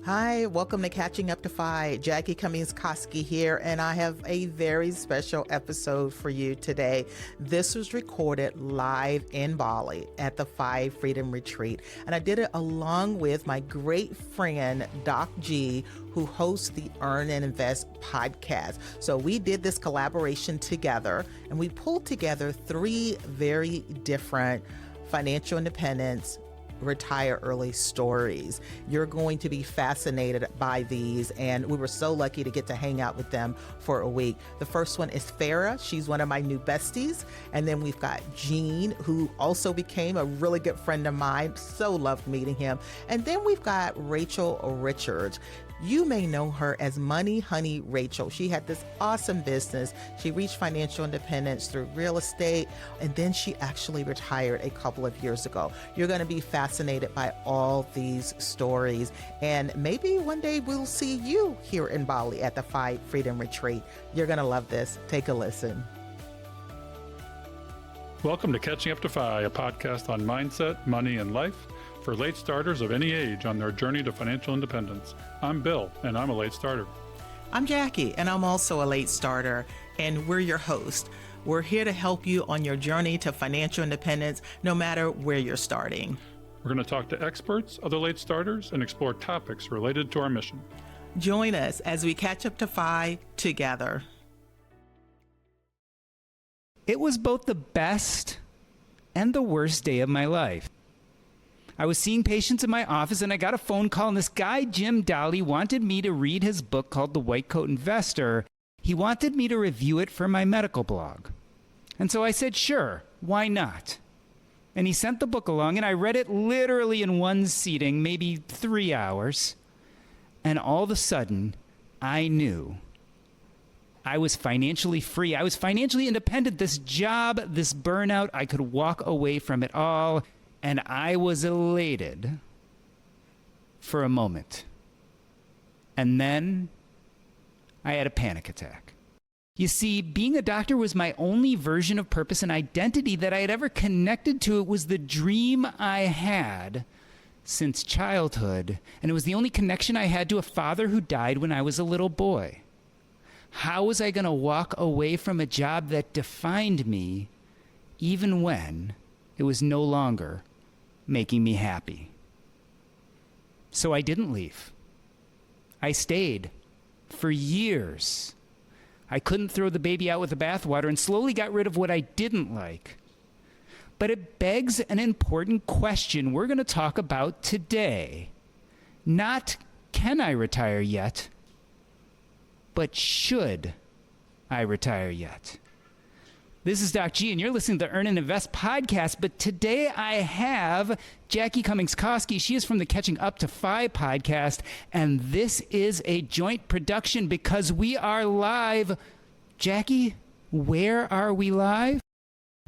Hi, welcome to Catching Up to Fi. Jackie Cummings-Koski here, and I have a very special episode for you today. This was recorded live in Bali at the Fi Freedom Retreat, and I did it along with my great friend, Doc G, who hosts the Earn and Invest podcast. So we did this collaboration together, and we pulled together three very different financial independence retire early stories. You're going to be fascinated by these, and we were so lucky to get to hang out with them for a week. The first one is Fara. She's one of my new besties. And then we've got Gene, who also became a really good friend of mine. So loved meeting him. And then we've got Rachel Richards. You may know her as Money Honey Rachel. She had this awesome business. She reached financial independence through real estate, and then she actually retired a couple of years ago. You're going to be fascinated by all these stories, and maybe one day we'll see you here in Bali at the Fi Freedom Retreat. You're going to love this. Take a listen. Welcome to Catching Up to Fi, a podcast on mindset, money, and life for late starters of any age on their journey to financial independence. I'm Bill, and I'm a late starter. I'm Jackie, and I'm also a late starter, and we're your host. We're here to help you on your journey to financial independence, no matter where you're starting. We're going to talk to experts, other late starters, and explore topics related to our mission. Join us as we catch up to Fi together. It was both the best and the worst day of my life. I was seeing patients in my office, and I got a phone call, and this guy, Jim Dolly, wanted me to read his book called The White Coat Investor. He wanted me to review it for my medical blog. And so I said, sure, why not? And he sent the book along, and I read it literally in one sitting, maybe 3 hours. And all of a sudden, I knew I was financially free. I was financially independent. This job, this burnout, I could walk away from it all. And I was elated for a moment. And then I had a panic attack. You see, being a doctor was my only version of purpose and identity that I had ever connected to. It was the dream I had since childhood, and it was the only connection I had to a father who died when I was a little boy. How was I going to walk away from a job that defined me even when it was no longer making me happy? So I didn't leave. I stayed for years. I couldn't throw the baby out with the bathwater and slowly got rid of what I didn't like. But it begs an important question we're going to talk about today. Not can I retire yet, but should I retire yet? This is Doc G, and you're listening to the Earn and Invest podcast. But today I have Jackie Cummings-Koski. She is from the Catching Up to Fi podcast, and this is a joint production because we are live. Jackie, where are we live?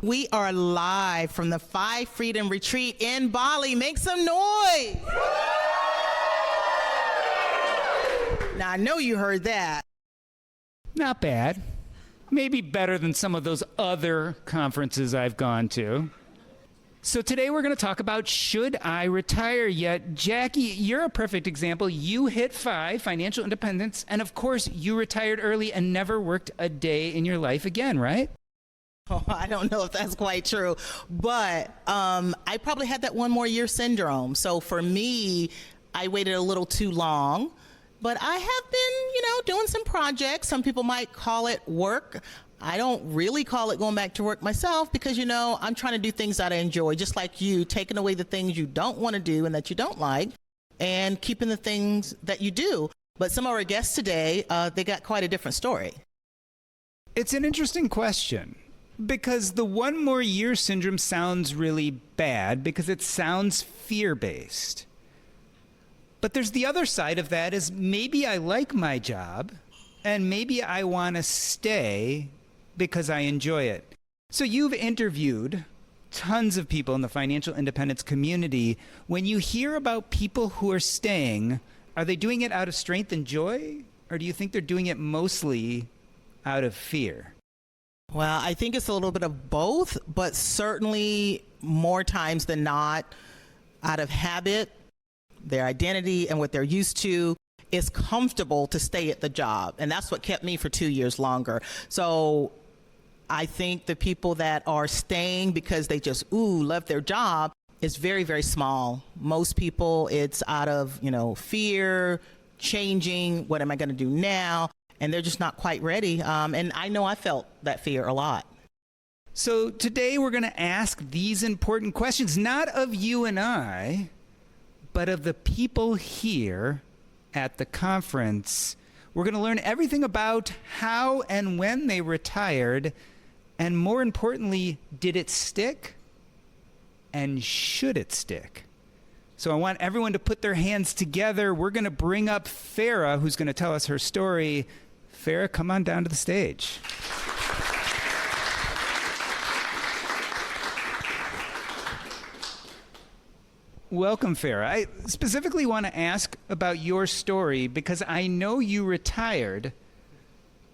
We are live from the Fi Freedom Retreat in Bali. Make some noise. Now, I know you heard that. Not bad. Maybe better than some of those other conferences I've gone to. So today we're going to talk about should I retire yet? Jackie, you're a perfect example. You hit financial independence, and of course you retired early and never worked a day in your life again, right? Oh, I don't know if that's quite true, but I probably had that one more year syndrome. So for me, I waited a little too long. But I have been, doing some projects. Some people might call it work. I don't really call it going back to work myself because, I'm trying to do things that I enjoy, just like you, taking away the things you don't want to do and that you don't like and keeping the things that you do. But some of our guests today, they got quite a different story. It's an interesting question because the one more year syndrome sounds really bad because it sounds fear-based. But there's the other side of that is maybe I like my job and maybe I want to stay because I enjoy it. So you've interviewed tons of people in the financial independence community. When you hear about people who are staying, are they doing it out of strength and joy? Or do you think they're doing it mostly out of fear? Well, I think it's a little bit of both, but certainly more times than not out of habit, their identity and what they're used to. It's comfortable to stay at the job. And that's what kept me for 2 years longer. So I think the people that are staying because they just, love their job is very, very small. Most people, it's out of, fear, changing, what am I going to do now? And they're just not quite ready. And I know I felt that fear a lot. So today we're going to ask these important questions, not of you and I, but of the people here at the conference. We're going to learn everything about how and when they retired, and more importantly, did it stick? And should it stick? So I want everyone to put their hands together. We're going to bring up Fara, who's going to tell us her story. Fara, come on down to the stage. Welcome, Fara. I specifically want to ask about your story because I know you retired,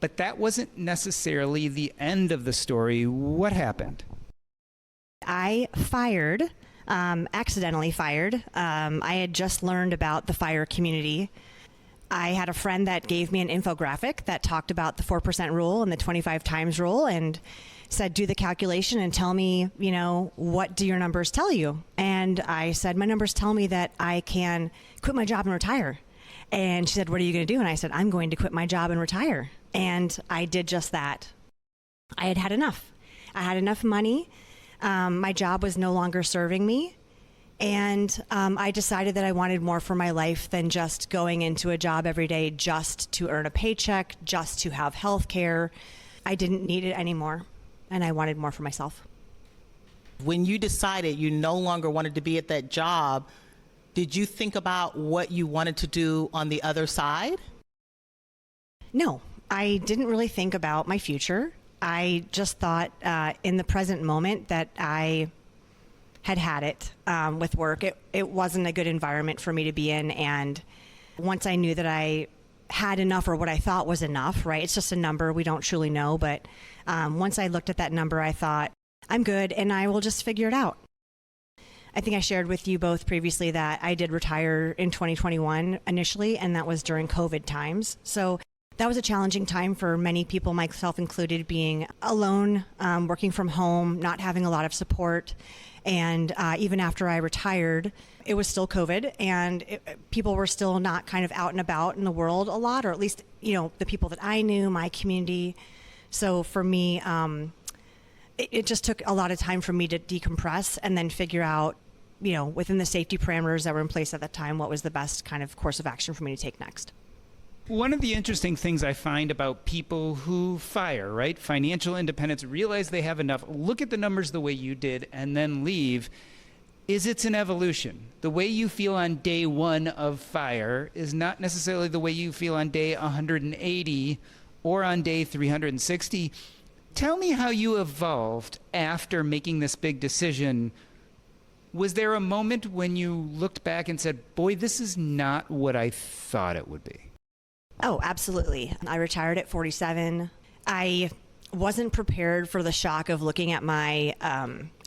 but that wasn't necessarily the end of the story. What happened? I accidentally fired. I had just learned about the FIRE community. I had a friend that gave me an infographic that talked about the 4% rule and the 25 times rule and said, do the calculation and tell me, what do your numbers tell you? And I said, my numbers tell me that I can quit my job and retire. And she said, what are you going to do? And I said, I'm going to quit my job and retire. And I did just that. I had enough. I had enough money. My job was no longer serving me. And I decided that I wanted more for my life than just going into a job every day just to earn a paycheck, just to have health care. I didn't need it anymore. And I wanted more for myself. When you decided you no longer wanted to be at that job, did you think about what you wanted to do on the other side? No, I didn't really think about my future. I just thought in the present moment that I had it with work. It wasn't a good environment for me to be in. And once I knew that I had enough, or what I thought was enough, right? It's just a number. We don't truly know. But once I looked at that number, I thought, I'm good and I will just figure it out. I think I shared with you both previously that I did retire in 2021 initially, and that was during COVID times. So that was a challenging time for many people, myself included, being alone, working from home, not having a lot of support. And even after I retired, it was still COVID, and people were still not kind of out and about in the world a lot, or at least, the people that I knew, my community. So for me, it just took a lot of time for me to decompress and then figure out, within the safety parameters that were in place at that time, what was the best kind of course of action for me to take next. One of the interesting things I find about people who fire, right? Financial independence, realize they have enough, look at the numbers the way you did, and then leave, is it's an evolution. The way you feel on day one of fire is not necessarily the way you feel on day 180 or on day 360. Tell me how you evolved after making this big decision. Was there a moment when you looked back and said, boy, this is not what I thought it would be? Oh, absolutely. I retired at 47. I wasn't prepared for the shock of looking at my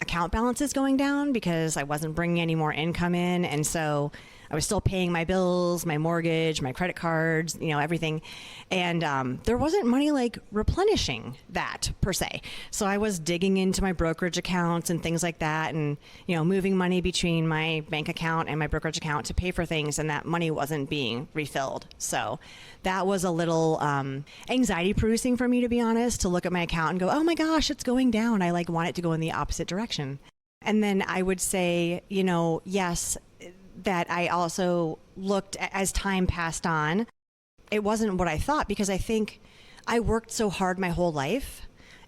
account balances going down because I wasn't bringing any more income in. And so I was still paying my bills, my mortgage, my credit cards, everything. And there wasn't money like replenishing that per se. So I was digging into my brokerage accounts and things like that and, moving money between my bank account and my brokerage account to pay for things. And that money wasn't being refilled. So that was a little anxiety producing for me, to be honest, to look at my account and go, oh my gosh, it's going down. I want it to go in the opposite direction. And then I would say, yes, that I also looked as time passed on. It wasn't what I thought because I think I worked so hard my whole life.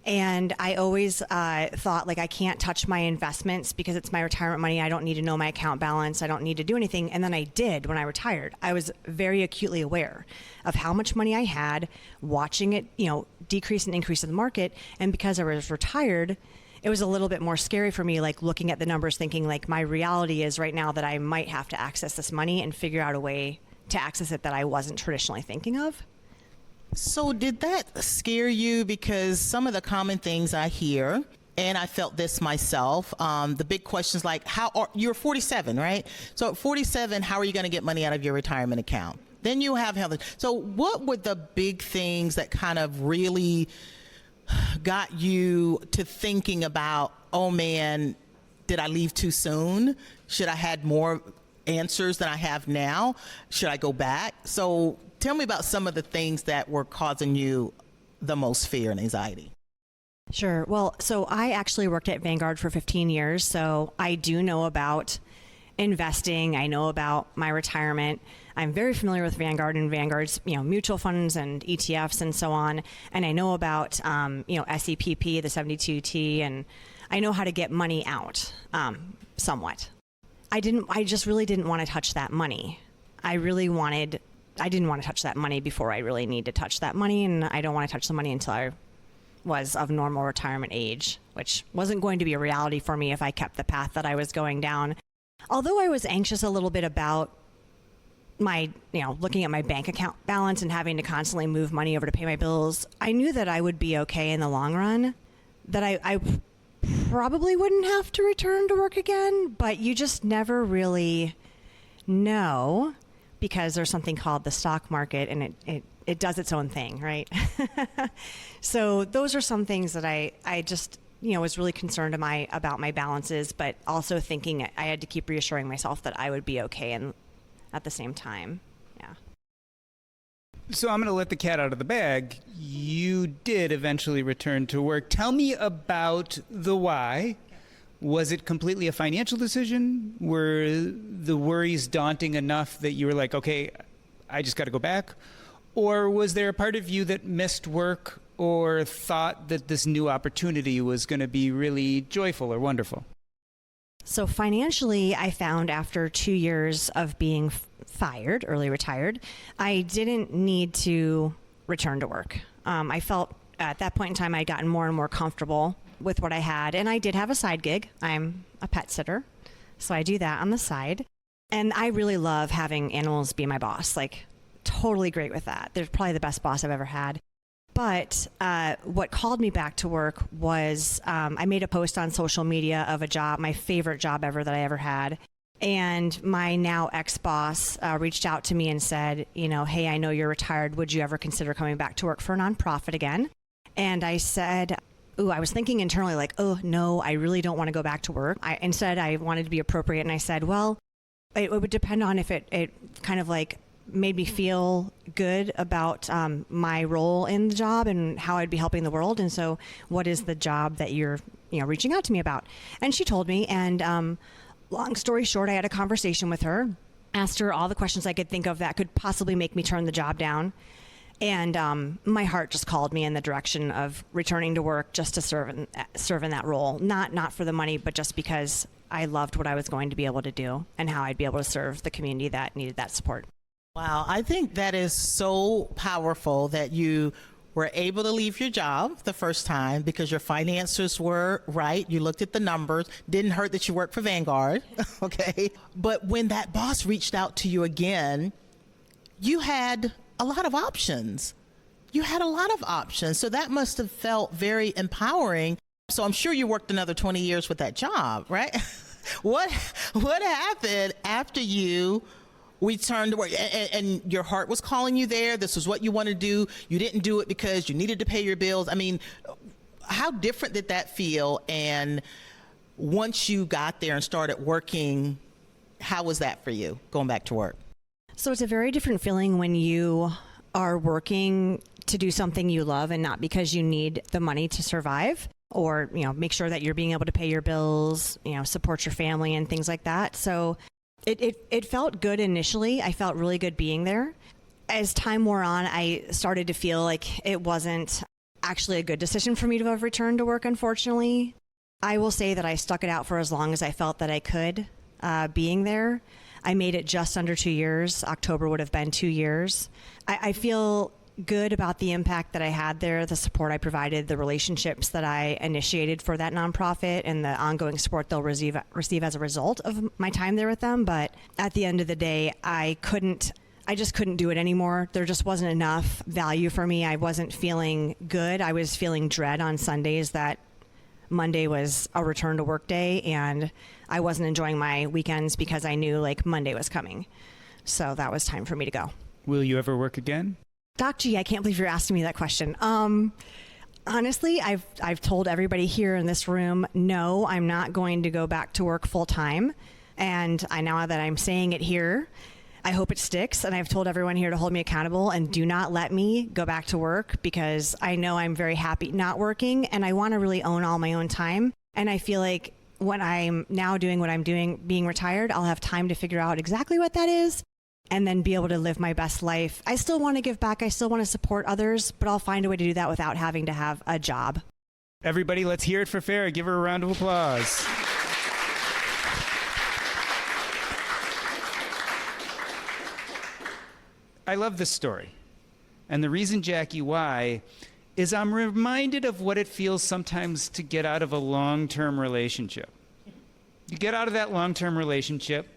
And I always thought I can't touch my investments because it's my retirement money. I don't need to know my account balance. I don't need to do anything. And then I did when I retired. I was very acutely aware of how much money I had, watching it, decrease and increase in the market. And because I was retired, it was a little bit more scary for me, looking at the numbers, thinking my reality is right now that I might have to access this money and figure out a way to access it that I wasn't traditionally thinking of. So did that scare you? Because some of the common things I hear And I felt this myself. The big questions like, you're 47, right? So at 47, how are you going to get money out of your retirement account? Then you have health. So what were the big things that kind of really got you to thinking about, oh man, did I leave too soon? Should I had more answers than I have now? Should I go back? So tell me about some of the things that were causing you the most fear and anxiety. Sure. Well, so I actually worked at Vanguard for 15 years, so I do know about investing. I know about my retirement. I'm very familiar with Vanguard and Vanguard's, mutual funds and ETFs and so on. And I know about, SEPP, the 72T, and I know how to get money out, somewhat. I just really didn't want to touch that money. I didn't want to touch that money before I really need to touch that money. And I don't want to touch the money until I was of normal retirement age, which wasn't going to be a reality for me if I kept the path that I was going down. Although I was anxious a little bit about my, looking at my bank account balance and having to constantly move money over to pay my bills, I knew that I would be okay in the long run, that I probably wouldn't have to return to work again, but you just never really know because there's something called the stock market and it does its own thing, right? So those are some things that I just, was really concerned about my balances, but also thinking I had to keep reassuring myself that I would be okay and at the same time. Yeah. So I'm going to let the cat out of the bag. You did eventually return to work. Tell me about the why. Was it completely a financial decision? Were the worries daunting enough that you were like, okay, I just got to go back? Or was there a part of you that missed work or thought that this new opportunity was going to be really joyful or wonderful? So financially, I found after 2 years of being fired, early retired, I didn't need to return to work. I felt at that point in time I'd gotten more and more comfortable with what I had. And I did have a side gig. I'm a pet sitter, so I do that on the side. And I really love having animals be my boss, like totally great with that. They're probably the best boss I've ever had. But what called me back to work was I made a post on social media of a job, my favorite job ever that I ever had. And my now ex-boss reached out to me and said, hey, I know you're retired. Would you ever consider coming back to work for a nonprofit again? And I said, I was thinking internally like, oh, no, I really don't want to go back to work. Instead, I wanted to be appropriate. And I said, well, it would depend on if it kind of like made me feel good about my role in the job and how I'd be helping the world. And so what is the job that you're reaching out to me about? And she told me, and long story short, I had a conversation with her, asked her all the questions I could think of that could possibly make me turn the job down. And my heart just called me in the direction of returning to work just to serve in that role, not for the money, but just because I loved what I was going to be able to do and how I'd be able to serve the community that needed that support. Wow, I think that is so powerful that you were able to leave your job the first time because your finances were right. You looked at the numbers. Didn't hurt that you worked for Vanguard, okay? But when that boss reached out to you again, you had a lot of options. So that must have felt very empowering. So I'm sure you worked another 20 years with that job, right? What happened after you returned to work and your heart was calling you there? This was what you wanted to do. You didn't do it because you needed to pay your bills. I mean, how different did that feel? And once you got there and started working, how was that for you, going back to work? So it's a very different feeling when you are working to do something you love and not because you need the money to survive or, make sure that you're being able to pay your bills, support your family and things like that. So it felt good initially. I felt really good being there. As time wore on, I started to feel like it wasn't actually a good decision for me to have returned to work, unfortunately. I will say that I stuck it out for as long as I felt that I could being there. I made it just under 2 years. October would have been 2 years. I feel good about the impact that I had there, the support I provided, the relationships that I initiated for that nonprofit, and the ongoing support they'll receive as a result of my time there with them. But at the end of the day, I just couldn't do it anymore. There just wasn't enough value for me. I wasn't feeling good. I was feeling dread on Sundays that Monday was a return to work day, and I wasn't enjoying my weekends because I knew like Monday was coming. So that was time for me to go. Will you ever work again? Doc G, I can't believe you're asking me that question. Honestly, I've told everybody here in this room, no, I'm not going to go back to work full time. And now that I'm saying it here, I hope it sticks. And I've told everyone here to hold me accountable and do not let me go back to work, because I know I'm very happy not working and I want to really own all my own time. And I feel like when I'm now doing what I'm doing, being retired, I'll have time to figure out exactly what that is and then be able to live my best life. I still want to give back. I still want to support others, but I'll find a way to do that without having to have a job. Everybody, let's hear it for Fara. Give her a round of applause. I love this story. And the reason, Jackie, why, is I'm reminded of what it feels sometimes to get out of a long-term relationship. You get out of that long-term relationship,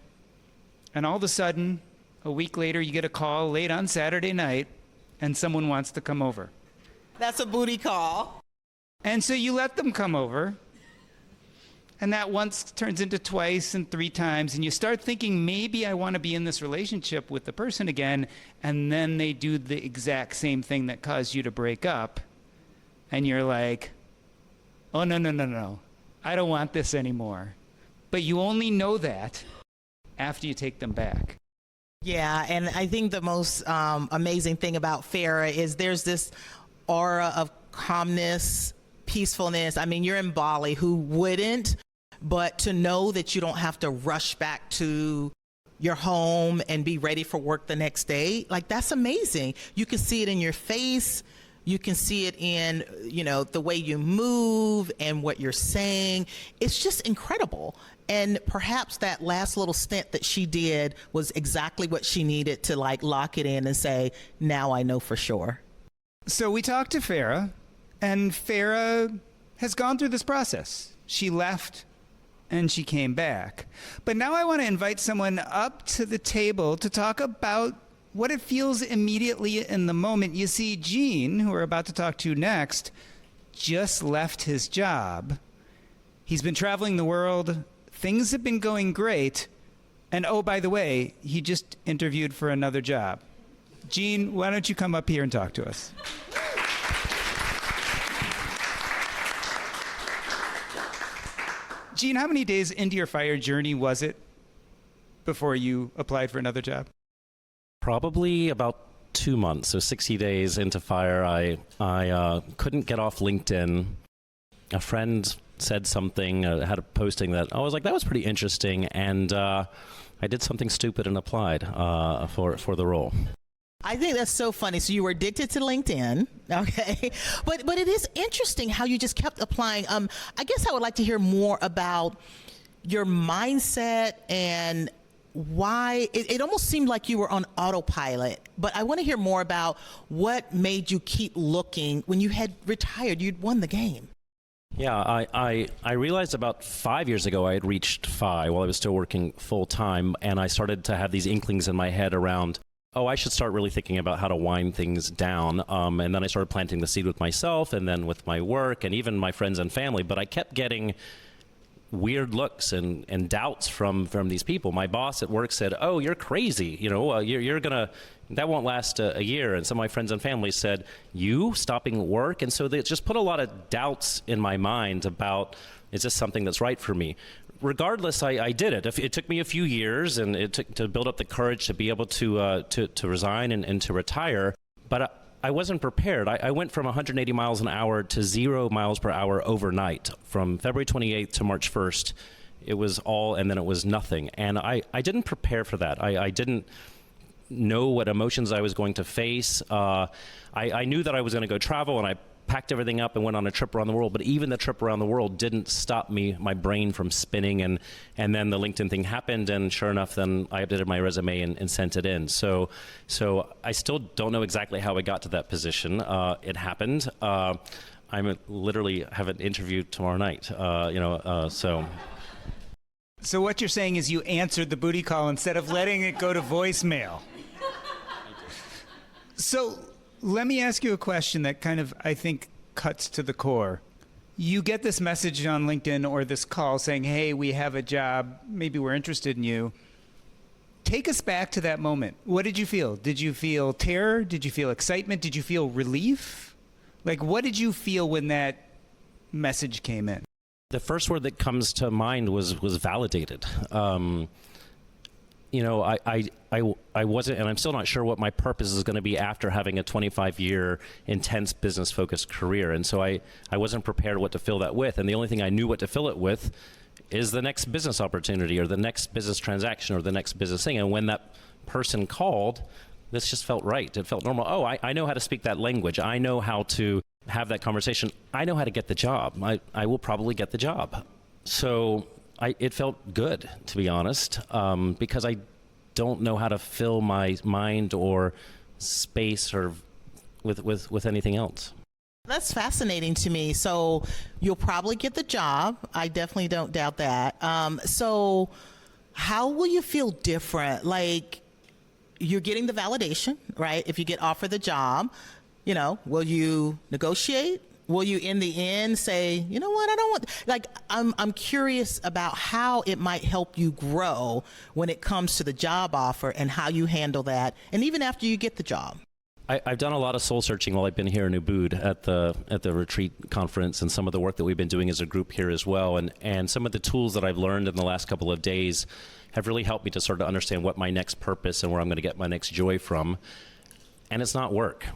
and all of a sudden, a week later, you get a call late on Saturday night, and someone wants to come over. That's a booty call. And so you let them come over, and that once turns into twice and 3 times, and you start thinking, maybe I want to be in this relationship with the person again, and then they do the exact same thing that caused you to break up, and you're like, oh, no, I don't want this anymore. But you only know that after you take them back. Yeah, and I think the most amazing thing about Fara is there's this aura of calmness, peacefulness. I mean, you're in Bali, who wouldn't? But to know that you don't have to rush back to your home and be ready for work the next day, like, that's amazing. You can see it in your face. You can see it in, the way you move and what you're saying. It's just incredible. And perhaps that last little stint that she did was exactly what she needed to lock it in and say, now I know for sure. So we talked to Fara, and Fara has gone through this process. She left and she came back. But now I want to invite someone up to the table to talk about what it feels immediately in the moment. You see, Gene, who we're about to talk to next, just left his job. He's been traveling the world. Things have been going great. And oh, by the way, he just interviewed for another job. Gene, why don't you come up here and talk to us? Gene, how many days into your fire journey was it before you applied for another job? Probably about 2 months, so 60 days into fire. I couldn't get off LinkedIn. A friend said something, had a posting that I was like, that was pretty interesting, and I did something stupid and applied for the role. I think that's so funny. So you were addicted to LinkedIn, okay? But it is interesting how you just kept applying. I guess I would like to hear more about your mindset and why it almost seemed like you were on autopilot. But I want to hear more about what made you keep looking when you had retired. You'd won the game. Yeah, I realized about 5 years ago I had reached FI while I was still working full time, and I started to have these inklings in my head around, I should start really thinking about how to wind things down. And then I started planting the seed with myself and then with my work and even my friends and family. But I kept getting weird looks and doubts from these people. My boss at work said, oh, you're crazy. You're going to, that won't last a year. And some of my friends and family said, you stopping work? And so they just put a lot of doubts in my mind about, is this something that's right for me? Regardless, I did it. It took me a few years, and it took to build up the courage to be able to resign and to retire. But I wasn't prepared. I went from 180 miles an hour to 0 miles per hour overnight, from February 28th to March 1st. It was all, and then it was nothing. And I didn't prepare for that. I didn't know what emotions I was going to face. I knew that I was going to go travel, and I packed everything up and went on a trip around the world. But even the trip around the world didn't stop my brain from spinning. And then the LinkedIn thing happened, and sure enough, then I updated my resume and sent it in. So I still don't know exactly how I got to that position. It happened. I'm literally have an interview tomorrow night. So what you're saying is you answered the booty call instead of letting it go to voicemail. So let me ask you a question that kind of, I think, cuts to the core. You get this message on LinkedIn or this call saying, hey, we have a job. Maybe we're interested in you. Take us back to that moment. What did you feel? Did you feel terror? Did you feel excitement? Did you feel relief? Like, what did you feel when that message came in? The first word that comes to mind was validated. You know, I wasn't, and I'm still not sure what my purpose is going to be after having a 25-year intense business-focused career. And so I wasn't prepared what to fill that with. And the only thing I knew what to fill it with is the next business opportunity or the next business transaction or the next business thing. And when that person called, this just felt right. It felt normal. Oh, I know how to speak that language. I know how to have that conversation. I know how to get the job. I will probably get the job. So it felt good, to be honest, because I don't know how to fill my mind or space or with anything else. That's fascinating to me. So you'll probably get the job. I definitely don't doubt that. So how will you feel different? Like, you're getting the validation, right? If you get offered the job, you know, will you negotiate? Will you in the end say, you know what, I don't want, like, I'm curious about how it might help you grow when it comes to the job offer and how you handle that, and even after you get the job. I've done a lot of soul searching while I've been here in Ubud at the retreat conference, and some of the work that we've been doing as a group here as well. And some of the tools that I've learned in the last couple of days have really helped me to sort of understand what my next purpose and where I'm going to get my next joy from. And it's not work.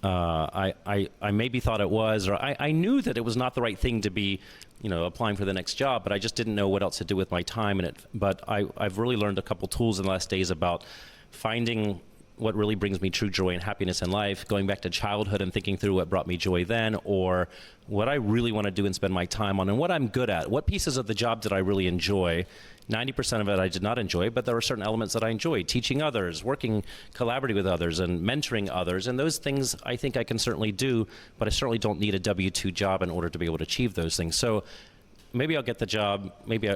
I maybe thought it was, or I knew that it was not the right thing to be, you know, applying for the next job, but I just didn't know what else to do with my time in it. But I've really learned a couple tools in the last days about finding what really brings me true joy and happiness in life, going back to childhood and thinking through what brought me joy then, or what I really want to do and spend my time on, and what I'm good at. What pieces of the job did I really enjoy? 90% of it I did not enjoy, but there were certain elements that I enjoyed. Teaching others, working collaboratively with others, and mentoring others. And those things I think I can certainly do, but I certainly don't need a W-2 job in order to be able to achieve those things. So maybe I'll get the job. Maybe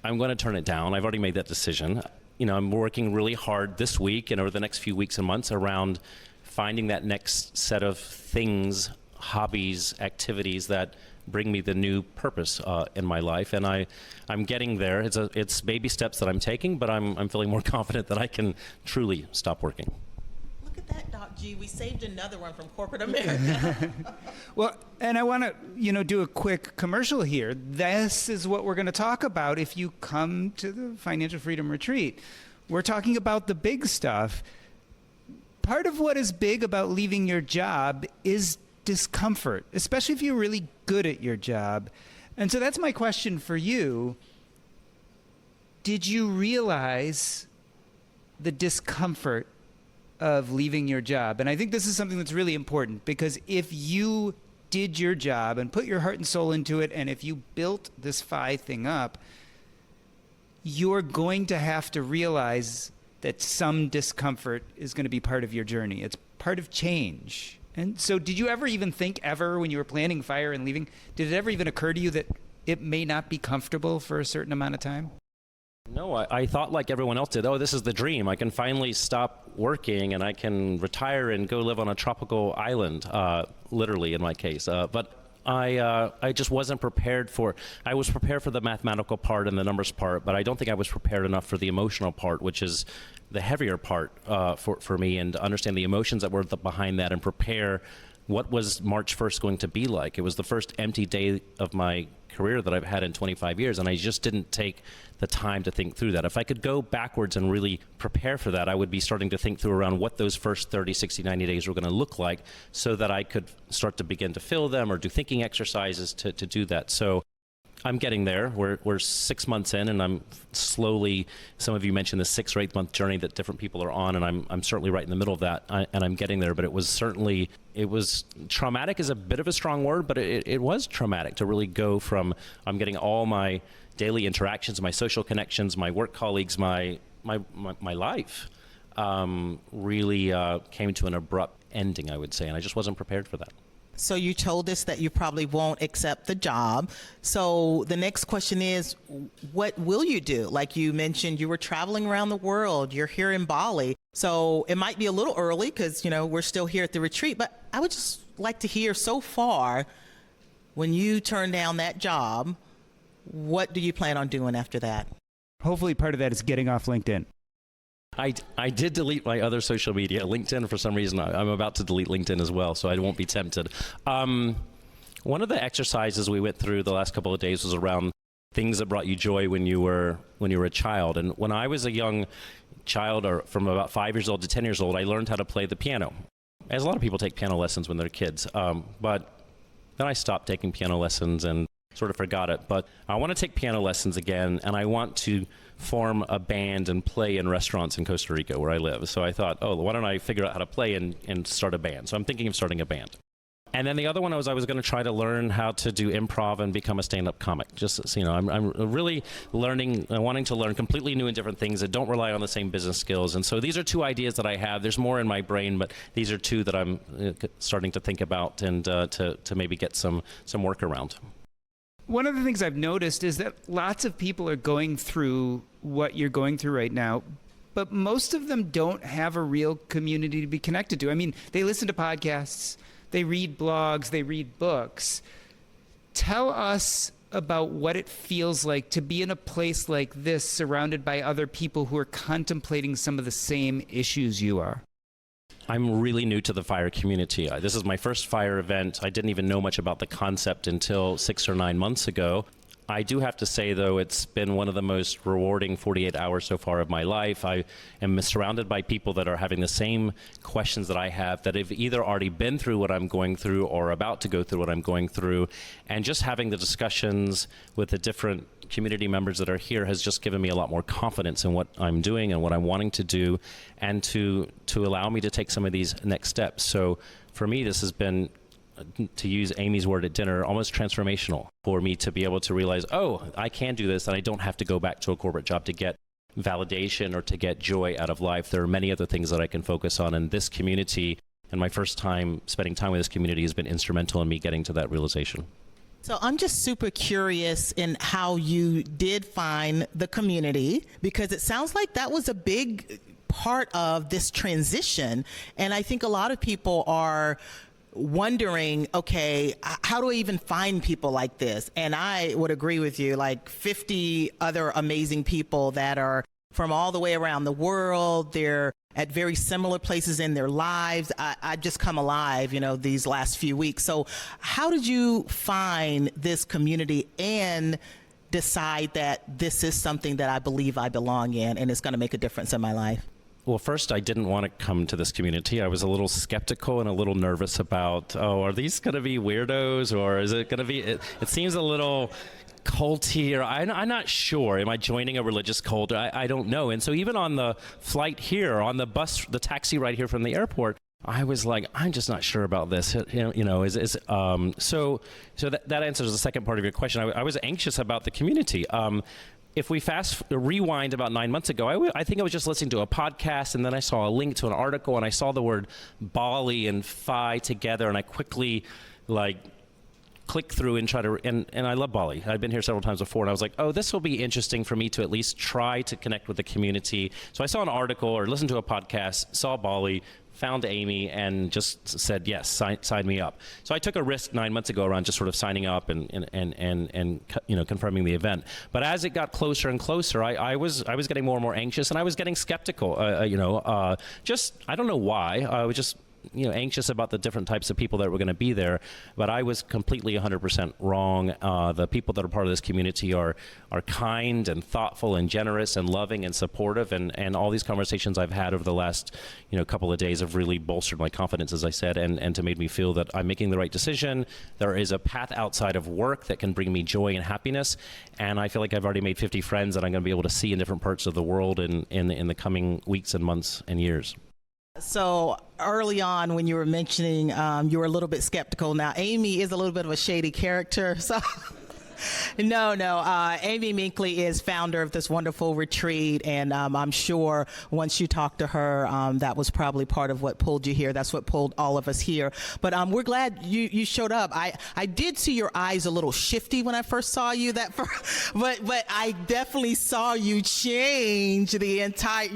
I'm going to turn it down. I've already made that decision. You know, I'm working really hard this week and over the next few weeks and months around finding that next set of things, hobbies, activities that bring me the new purpose in my life, and I'm getting there. It's baby steps that I'm taking, but I'm feeling more confident that I can truly stop working. Look at that, Doc G. We saved another one from corporate America. Well, and I want to, do a quick commercial here. This is what we're going to talk about if you come to the Financial Freedom Retreat. We're talking about the big stuff. Part of what is big about leaving your job is discomfort, especially if you're really good at your job. And so that's my question for you. Did you realize the discomfort of leaving your job? And I think this is something that's really important, because if you did your job and put your heart and soul into it, and if you built this FI thing up, you're going to have to realize that some discomfort is going to be part of your journey. It's part of change. And so did you ever even think when you were planning FIRE and leaving, did it ever even occur to you that it may not be comfortable for a certain amount of time? No, I thought like everyone else did, oh, this is the dream. I can finally stop working and I can retire and go live on a tropical island, literally in my case. But I just wasn't prepared for, I was prepared for the mathematical part and the numbers part, but I don't think I was prepared enough for the emotional part, which is the heavier part for me, and to understand the emotions that were behind that and prepare what was March 1st going to be like. It was the first empty day of my career that I've had in 25 years, and I just didn't take the time to think through that. If I could go backwards and really prepare for that, I would be starting to think through around what those first 30, 60, 90 days were going to look like, so that I could start to begin to fill them or do thinking exercises to do that. So I'm getting there. We're 6 months in, and I'm slowly, some of you mentioned the 6 or 8 month journey that different people are on, and I'm certainly right in the middle of that, and I'm getting there. But it was traumatic is a bit of a strong word, but it was traumatic to really go from, I'm getting all my daily interactions, my social connections, my work colleagues, my life really came to an abrupt ending, I would say, and I just wasn't prepared for that. So you told us that you probably won't accept the job. So the next question is, what will you do? Like you mentioned, you were traveling around the world. You're here in Bali. So it might be a little early because, we're still here at the retreat. But I would just like to hear, so far, when you turn down that job, what do you plan on doing after that? Hopefully part of that is getting off LinkedIn. I did delete my other social media. LinkedIn, for some reason, I'm about to delete LinkedIn as well, so I won't be tempted. One of the exercises we went through the last couple of days was around things that brought you joy when you were a child. And when I was a young child, or from about 5 years old to 10 years old, I learned how to play the piano. As a lot of people take piano lessons when they're kids. But then I stopped taking piano lessons and sort of forgot it. But I want to take piano lessons again, and I want to form a band and play in restaurants in Costa Rica where I live. So I thought, why don't I figure out how to play and start a band? So I'm thinking of starting a band. And then the other one was I was going to try to learn how to do improv and become a stand-up comic. Just so you know, I'm really wanting to learn completely new and different things that don't rely on the same business skills. And so these are two ideas that I have. There's more in my brain, but these are two that I'm starting to think about and to maybe get some work around. One of the things I've noticed is that lots of people are going through what you're going through right now, but most of them don't have a real community to be connected to. I mean, they listen to podcasts, they read blogs, they read books. Tell us about what it feels like to be in a place like this, surrounded by other people who are contemplating some of the same issues you are. I'm really new to the FIRE community. This is my first FIRE event. I didn't even know much about the concept until 6 or 9 months ago. I do have to say, though, it's been one of the most rewarding 48 hours so far of my life. I am surrounded by people that are having the same questions that I have, that have either already been through what I'm going through or about to go through what I'm going through. And just having the discussions with the different community members that are here has just given me a lot more confidence in what I'm doing and what I'm wanting to do, and to allow me to take some of these next steps. So for me, this has been, to use Amy's word at dinner, almost transformational for me to be able to realize, I can do this, and I don't have to go back to a corporate job to get validation or to get joy out of life. There are many other things that I can focus on, and this community and my first time spending time with this community has been instrumental in me getting to that realization. So I'm just super curious in how you did find the community, because it sounds like that was a big part of this transition. And I think a lot of people are wondering, okay, how do I even find people like this? And I would agree with you, like 50 other amazing people that are from all the way around the world. They're at very similar places in their lives. I just come alive, these last few weeks. So how did you find this community and decide that this is something that I believe I belong in and it's going to make a difference in my life? Well, first, I didn't want to come to this community. I was a little skeptical and a little nervous about, are these going to be weirdos, or is it going to be, it seems a little culty, or I'm not sure. Am I joining a religious cult? I don't know. And so even on the flight here, on the bus, the taxi right here from the airport, I was like, I'm just not sure about this. So that answers the second part of your question. I was anxious about the community. If we rewind about 9 months ago, I think I was just listening to a podcast, and then I saw a link to an article, and I saw the word Bali and Phi together, and I quickly click through and try to, and I love Bali. I've been here several times before, and I was like, this will be interesting for me to at least try to connect with the community. So I saw an article or listened to a podcast, saw Bali, found Amy, and just said, yes, sign me up. So I took a risk 9 months ago around just sort of signing up and confirming the event. But as it got closer and closer, I was getting more and more anxious, and I was getting skeptical. I don't know why. I was just anxious about the different types of people that were going to be there, but I was completely 100% wrong. The people that are part of this community are kind and thoughtful and generous and loving and supportive, and all these conversations I've had over the last couple of days have really bolstered my confidence, as I said, and to made me feel that I'm making the right decision. There is a path outside of work that can bring me joy and happiness, and I feel like I've already made 50 friends that I'm going to be able to see in different parts of the world in the coming weeks and months and years. So early on, when you were mentioning you were a little bit skeptical. Now, Amy is a little bit of a shady character, so No. Amy Minkley is founder of this wonderful retreat, and I'm sure once you talked to her, that was probably part of what pulled you here. That's what pulled all of us here. But we're glad you showed up. I did see your eyes a little shifty when I first saw you, but I definitely saw you change the entire,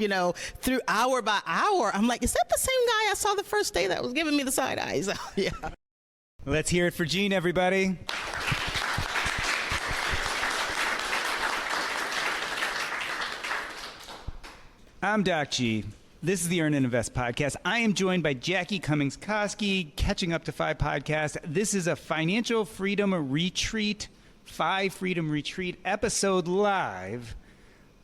through hour by hour. I'm like, is that the same guy I saw the first day that was giving me the side eyes? Yeah. Let's hear it for Jean, everybody. I'm Doc G. This is the Earn and Invest podcast. I am joined by Jackie Cummings-Koski, Catching Up to Five podcast. This is a financial freedom retreat, Five Freedom Retreat episode live.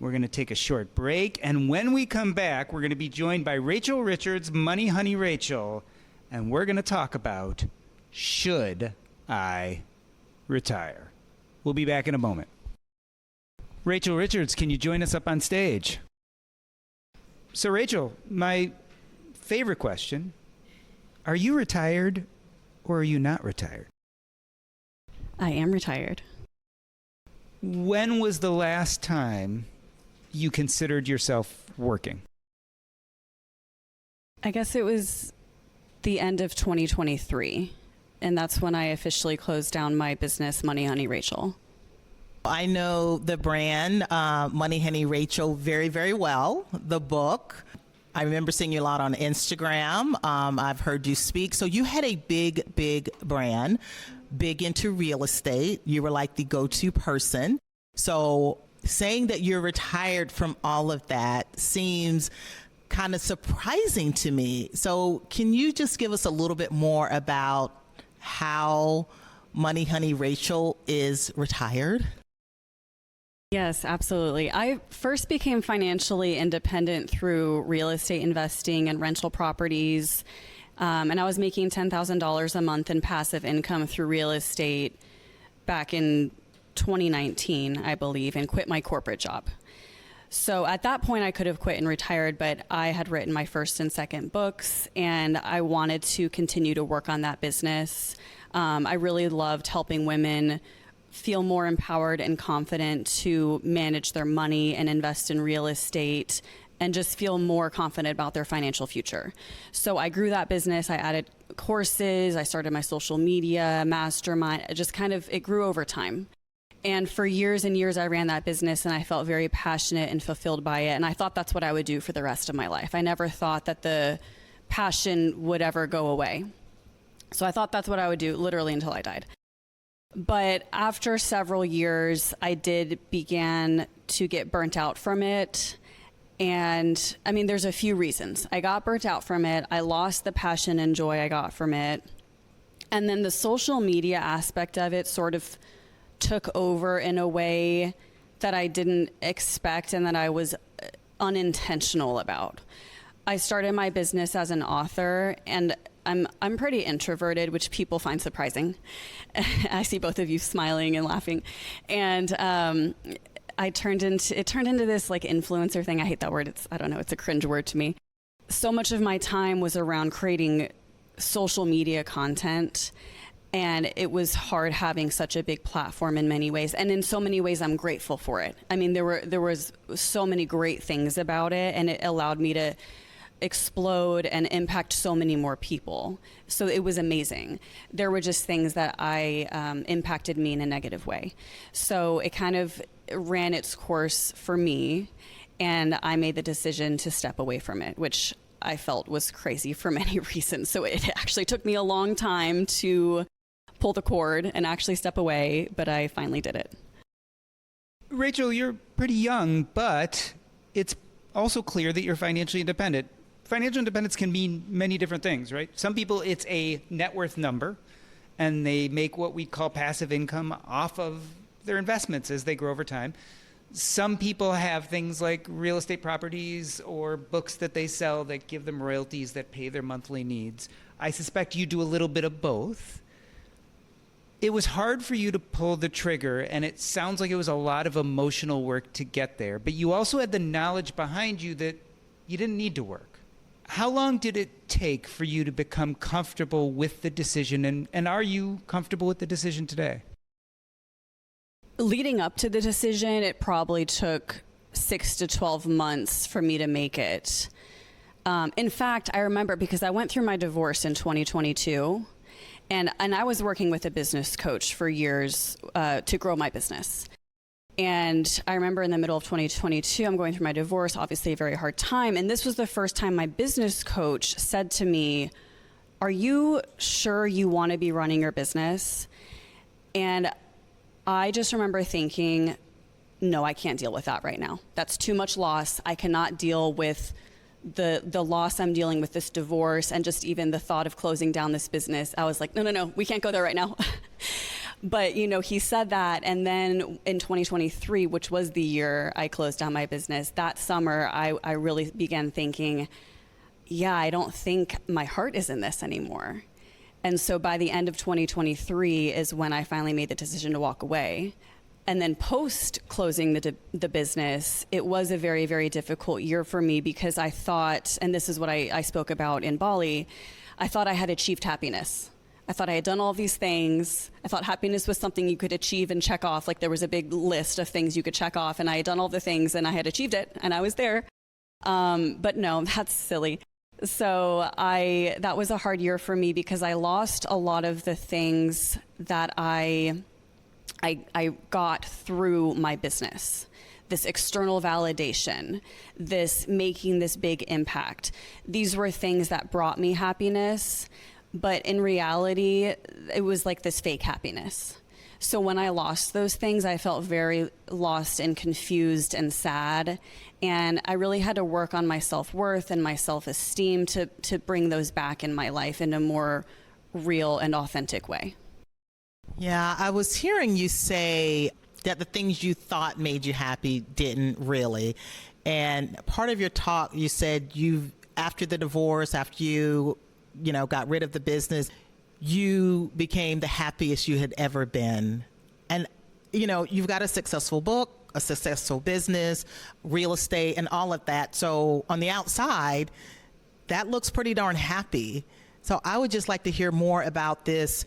We're going to take a short break, and when we come back, we're going to be joined by Rachel Richards, Money Honey Rachel, and we're going to talk about, should I retire? We'll be back in a moment. Rachel Richards, can you join us up on stage? So, Rachel, my favorite question, are you retired or are you not retired? I am retired. When was the last time you considered yourself working? I guess it was the end of 2023, and that's when I officially closed down my business, Money Honey Rachel. I know the brand, Money Honey Rachel, very, very well. The book. I remember seeing you a lot on Instagram. I've heard you speak. So you had a big, big brand, big into real estate. You were like the go-to person. So saying that you're retired from all of that seems kind of surprising to me. So can you just give us a little bit more about how Money Honey Rachel is retired? Yes, absolutely. I first became financially independent through real estate investing and rental properties. And I was making $10,000 a month in passive income through real estate back in 2019, I believe, and quit my corporate job. So at that point, I could have quit and retired, but I had written my first and second books, and I wanted to continue to work on that business. I really loved helping women feel more empowered and confident to manage their money and invest in real estate and just feel more confident about their financial future. So I grew that business. I added courses. I started my social media, mastermind. It grew over time. And for years and years, I ran that business, and I felt very passionate and fulfilled by it. And I thought that's what I would do for the rest of my life. I never thought that the passion would ever go away. So I thought that's what I would do literally until I died. But after several years, I did begin to get burnt out from it. And I mean, there's a few reasons. I got burnt out from it. I lost the passion and joy I got from it. And then the social media aspect of it sort of took over in a way that I didn't expect and that I was unintentional about. I started my business as an author, and I'm pretty introverted, which people find surprising. I see both of you smiling and laughing. And it turned into this like influencer thing. I hate that word. It's a cringe word to me. So much of my time was around creating social media content, and it was hard having such a big platform in many ways. And in so many ways, I'm grateful for it. I mean, there was so many great things about it, and it allowed me to explode and impact so many more people. So it was amazing. There were just things that impacted me in a negative way. So it kind of ran its course for me, and I made the decision to step away from it, which I felt was crazy for many reasons. So it actually took me a long time to pull the cord and actually step away, but I finally did it. Rachel, you're pretty young, but it's also clear that you're financially independent. Financial independence can mean many different things, right? Some people, it's a net worth number, and they make what we call passive income off of their investments as they grow over time. Some people have things like real estate properties or books that they sell that give them royalties that pay their monthly needs. I suspect you do a little bit of both. It was hard for you to pull the trigger, and it sounds like it was a lot of emotional work to get there, but you also had the knowledge behind you that you didn't need to work. How long did it take for you to become comfortable with the decision, and are you comfortable with the decision today? Leading up to the decision, it probably took 6 to 12 months for me to make it. In fact, I remember because I went through my divorce in 2022, and I was working with a business coach for years to grow my business. And I remember in the middle of 2022, I'm going through my divorce, obviously a very hard time. And this was the first time my business coach said to me, "Are you sure you want to be running your business?" And I just remember thinking, no, I can't deal with that right now. That's too much loss. I cannot deal with the loss I'm dealing with, this divorce, and just even the thought of closing down this business. I was like, no, we can't go there right now. But, he said that. And then in 2023, which was the year I closed down my business, that summer, I really began thinking, yeah, I don't think my heart is in this anymore. And so by the end of 2023 is when I finally made the decision to walk away. And then post closing the business, it was a very, very difficult year for me because I thought, and this is what I spoke about in Bali, I thought I had achieved happiness. I thought I had done all these things. I thought happiness was something you could achieve and check off. Like there was a big list of things you could check off, and I had done all the things and I had achieved it and I was there. But no, that's silly. So that was a hard year for me because I lost a lot of the things that I got through my business. This external validation, this making this big impact. These were things that brought me happiness, but in reality, it was like this fake happiness. So when I lost those things, I felt very lost and confused and sad. And I really had to work on my self-worth and my self-esteem to bring those back in my life in a more real and authentic way. Yeah, I was hearing you say that the things you thought made you happy didn't really. And part of your talk, you said after the divorce, after you got rid of the business, you became the happiest you had ever been. And, you've got a successful book, a successful business, real estate, and all of that. So on the outside, that looks pretty darn happy. So I would just like to hear more about this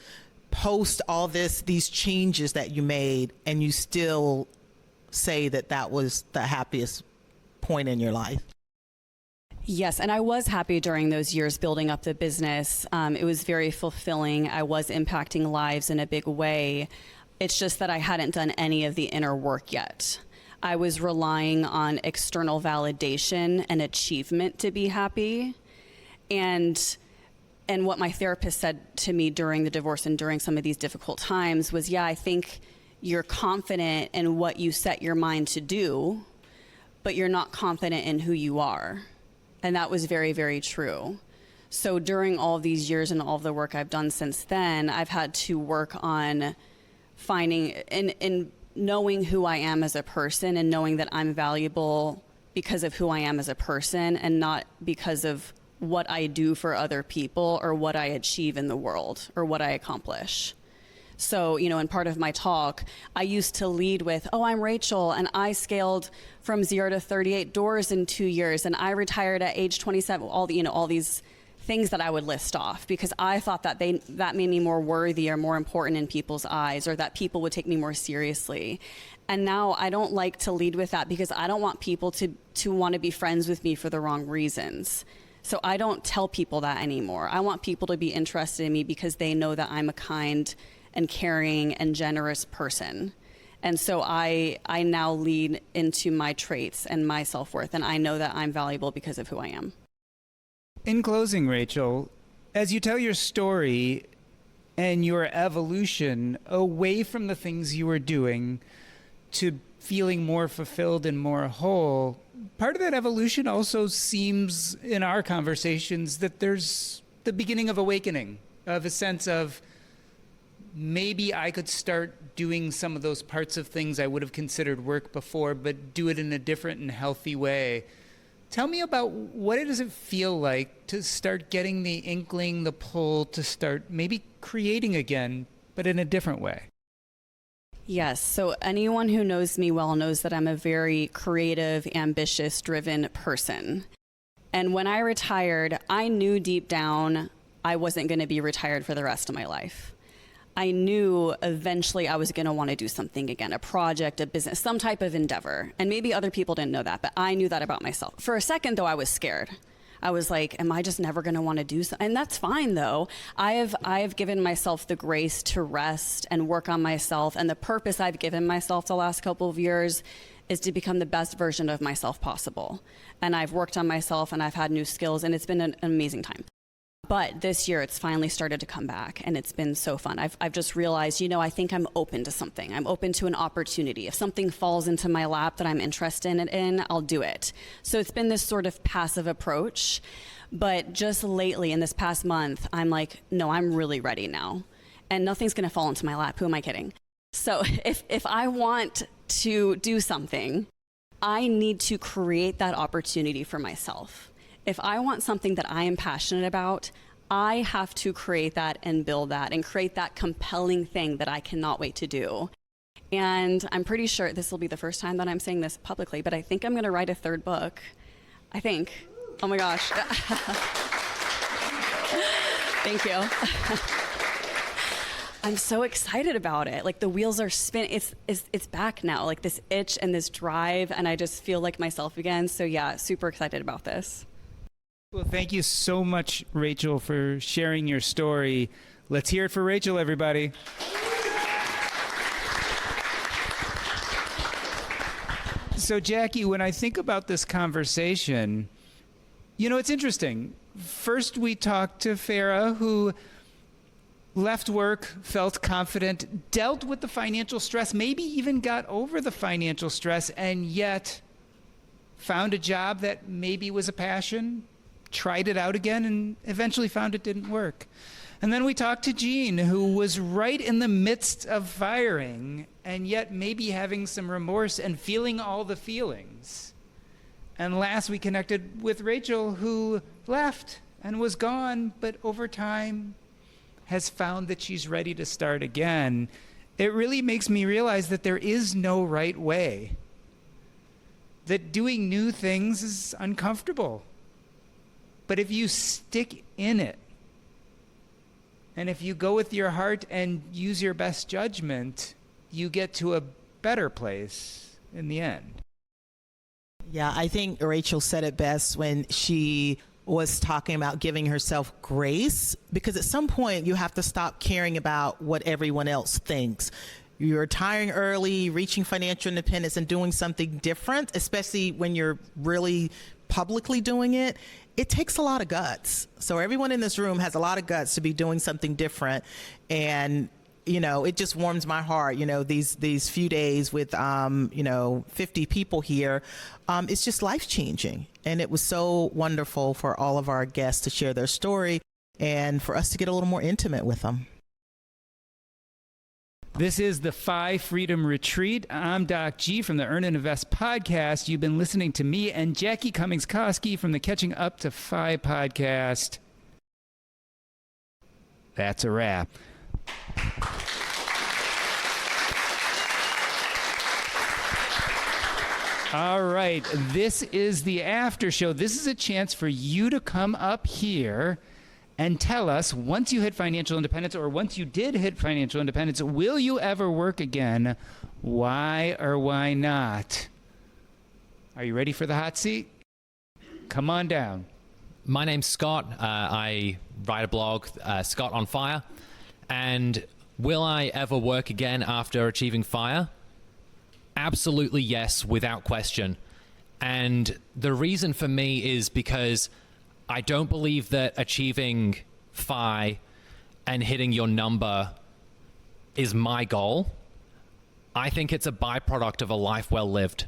post all these changes that you made, and you still say that was the happiest point in your life. Yes, and I was happy during those years building up the business. It was very fulfilling. I was impacting lives in a big way. It's just that I hadn't done any of the inner work yet. I was relying on external validation and achievement to be happy. And what my therapist said to me during the divorce and during some of these difficult times was, yeah, I think you're confident in what you set your mind to do, but you're not confident in who you are. And that was very, very true. So during all these years and all the work I've done since then, I've had to work on finding and knowing who I am as a person and knowing that I'm valuable because of who I am as a person and not because of what I do for other people or what I achieve in the world or what I accomplish. So, in part of my talk, I used to lead with, I'm Rachel, and I scaled from 0 to 38 doors in 2 years, and I retired at age 27, all these things that I would list off because I thought that that made me more worthy or more important in people's eyes, or that people would take me more seriously. And now I don't like to lead with that because I don't want people to want to be friends with me for the wrong reasons. So I don't tell people that anymore. I want people to be interested in me because they know that I'm a kind and caring and generous person. And so I now lead into my traits and my self-worth, and I know that I'm valuable because of who I am. In closing, Rachel, as you tell your story and your evolution away from the things you were doing to feeling more fulfilled and more whole, part of that evolution also seems in our conversations that there's the beginning of awakening, of a sense of maybe I could start doing some of those parts of things I would have considered work before, but do it in a different and healthy way. Tell me about what does it feel like to start getting the inkling, the pull to start maybe creating again, but in a different way. Yes. So anyone who knows me well knows that I'm a very creative, ambitious, driven person. And when I retired, I knew deep down I wasn't going to be retired for the rest of my life. I knew eventually I was going to want to do something again, a project, a business, some type of endeavor. And maybe other people didn't know that, but I knew that about myself. For a second, though, I was scared. I was like, am I just never going to want to do something? And that's fine, though. I have given myself the grace to rest and work on myself. And the purpose I've given myself the last couple of years is to become the best version of myself possible. And I've worked on myself and I've had new skills, and it's been an amazing time. But this year it's finally started to come back, and it's been so fun. I've just realized, I think I'm open to something. I'm open to an opportunity. If something falls into my lap that I'm interested in, I'll do it. So it's been this sort of passive approach. But just lately, in this past month, I'm like, no, I'm really ready now. And nothing's going to fall into my lap. Who am I kidding? So if I want to do something, I need to create that opportunity for myself. If I want something that I am passionate about, I have to create that and build that and create that compelling thing that I cannot wait to do. And I'm pretty sure this will be the first time that I'm saying this publicly, but I think I'm going to write a 3rd book. I think. Oh my gosh. Thank you. I'm so excited about it. Like, the wheels are spinning. It's back now, like this itch and this drive, and I just feel like myself again. So yeah, super excited about this. Well, thank you so much, Rachel, for sharing your story. Let's hear it for Rachel, everybody. So, Jackie, when I think about this conversation, it's interesting. First, we talked to Fara, who left work, felt confident, dealt with the financial stress, maybe even got over the financial stress, and yet found a job that maybe was a passion, tried it out again, and eventually found it didn't work. And then we talked to Jean, who was right in the midst of firing, and yet maybe having some remorse and feeling all the feelings. And last, we connected with Rachel, who left and was gone, but over time has found that she's ready to start again. It really makes me realize that there is no right way, that doing new things is uncomfortable. But if you stick in it, and if you go with your heart and use your best judgment, you get to a better place in the end. Yeah, I think Rachel said it best when she was talking about giving herself grace, because at some point you have to stop caring about what everyone else thinks. You're retiring early, reaching financial independence, and doing something different, especially when you're really publicly doing it. It takes a lot of guts. So everyone in this room has a lot of guts to be doing something different. And it just warms my heart, these few days with, 50 people here. It's just life-changing. And it was so wonderful for all of our guests to share their story and for us to get a little more intimate with them. This is the FI Freedom Retreat. I'm Doc G from the Earn and Invest podcast. You've been listening to me and Jackie Cummings-Koski from the Catching Up to FI podcast. That's a wrap. All right, this is the after show. This is a chance for you to come up here and tell us, once you hit financial independence, or once you did hit financial independence, will you ever work again? Why or why not? Are you ready for the hot seat? Come on down. My name's Scott. I write a blog, Scott on Fire. And will I ever work again after achieving FIRE? Absolutely yes, without question. And the reason for me is because I don't believe that achieving FI and hitting your number is my goal. I think it's a byproduct of a life well lived.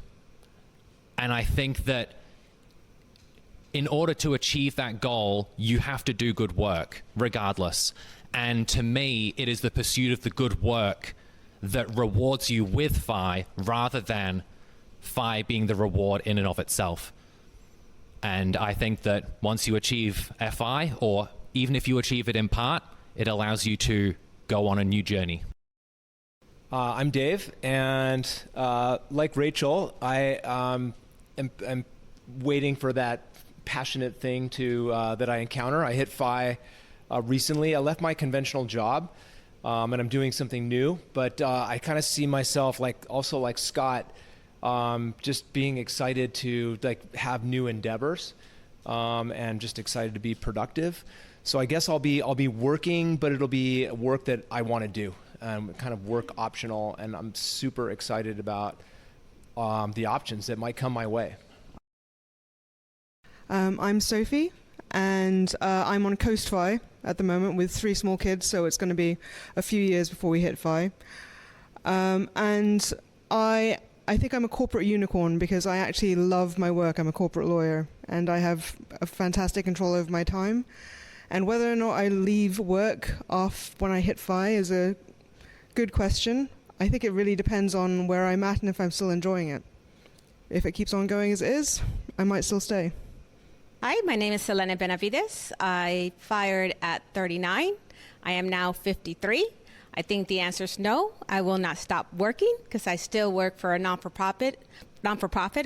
And I think that in order to achieve that goal, you have to do good work, regardless. And to me, it is the pursuit of the good work that rewards you with FI rather than FI being the reward in and of itself. And I think that once you achieve FI, or even if you achieve it in part, it allows you to go on a new journey. I'm Dave, and like Rachel, I am waiting for that passionate thing that I encounter. I hit FI recently. I left my conventional job, and I'm doing something new, but I kind of see myself like Scott, just being excited to have new endeavors, and just excited to be productive. So I guess I'll be working, but it'll be work that I want to do, kind of work optional, and I'm super excited about the options that might come my way. I'm Sophie. And I'm on Coast Fi at the moment with 3 small kids, so it's going to be a few years before we hit Fi. And I think I'm a corporate unicorn because I actually love my work. I'm a corporate lawyer, and I have a fantastic control over my time. And whether or not I leave work off when I hit Fi is a good question. I think it really depends on where I'm at and if I'm still enjoying it. If it keeps on going as it is, I might still stay. Hi, my name is Selene Benavides. I fired at 39. I am now 53. I think the answer is no. I will not stop working because I still work for a non-for-profit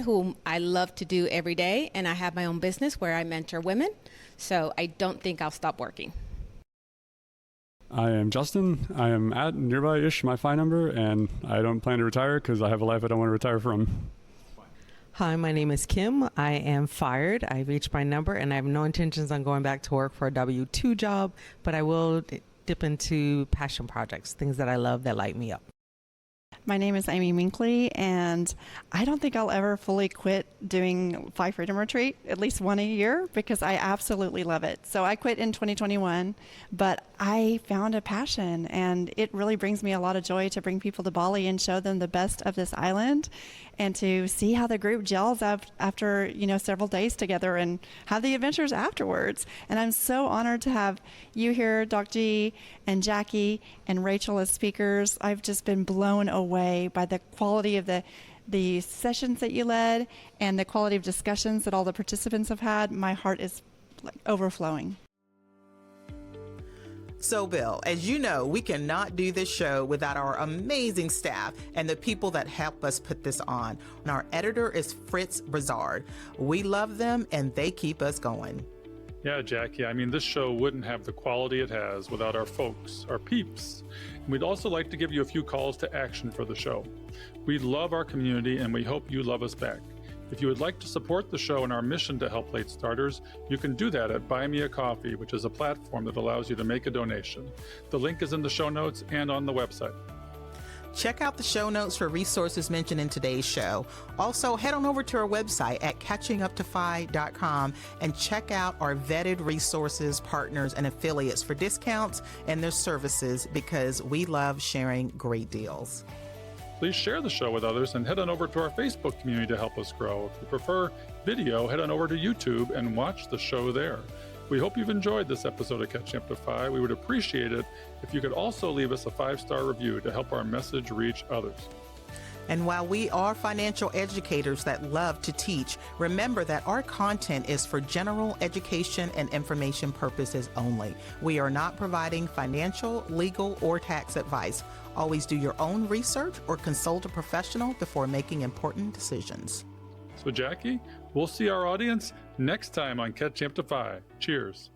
whom I love to do every day, and I have my own business where I mentor women. So I don't think I'll stop working. I am Justin. I am at nearby-ish my Fi number, and I don't plan to retire because I have a life I don't want to retire from. Hi, my name is Kim. I am fired. I reached my number, and I have no intentions on going back to work for a W-2 job, but I will dip into passion projects, things that I love that light me up. My name is Amy Minkley, and I don't think I'll ever fully quit doing Fi Freedom Retreat, at least one a year, because I absolutely love it. So I quit in 2021, but I found a passion, and it really brings me a lot of joy to bring people to Bali and show them the best of this island, and to see how the group gels after several days together and have the adventures afterwards. And I'm so honored to have you here, Doc G, and Jackie, and Rachel as speakers. I've just been blown away by the quality of the sessions that you led and the quality of discussions that all the participants have had. My heart is overflowing. So, Bill, as you know, we cannot do this show without our amazing staff and the people that help us put this on. And our editor is Fritz Brizard. We love them, and they keep us going. Yeah, Jackie, I mean, this show wouldn't have the quality it has without our folks, our peeps. And we'd also like to give you a few calls to action for the show. We love our community, and we hope you love us back. If you would like to support the show and our mission to help late starters, you can do that at Buy Me a Coffee, which is a platform that allows you to make a donation. The link is in the show notes and on the website. Check out the show notes for resources mentioned in today's show. Also, head on over to our website at catchinguptofi.com and check out our vetted resources, partners, and affiliates for discounts and their services, because we love sharing great deals. Please share the show with others and head on over to our Facebook community to help us grow. If you prefer video, head on over to YouTube and watch the show there. We hope you've enjoyed this episode of Catching Up to Fi. We would appreciate it if you could also leave us a 5-star review to help our message reach others. And while we are financial educators that love to teach, remember that our content is for general education and information purposes only. We are not providing financial, legal, or tax advice. Always do your own research or consult a professional before making important decisions. So, Jackie, we'll see our audience next time on Catching Up to Fi. Cheers.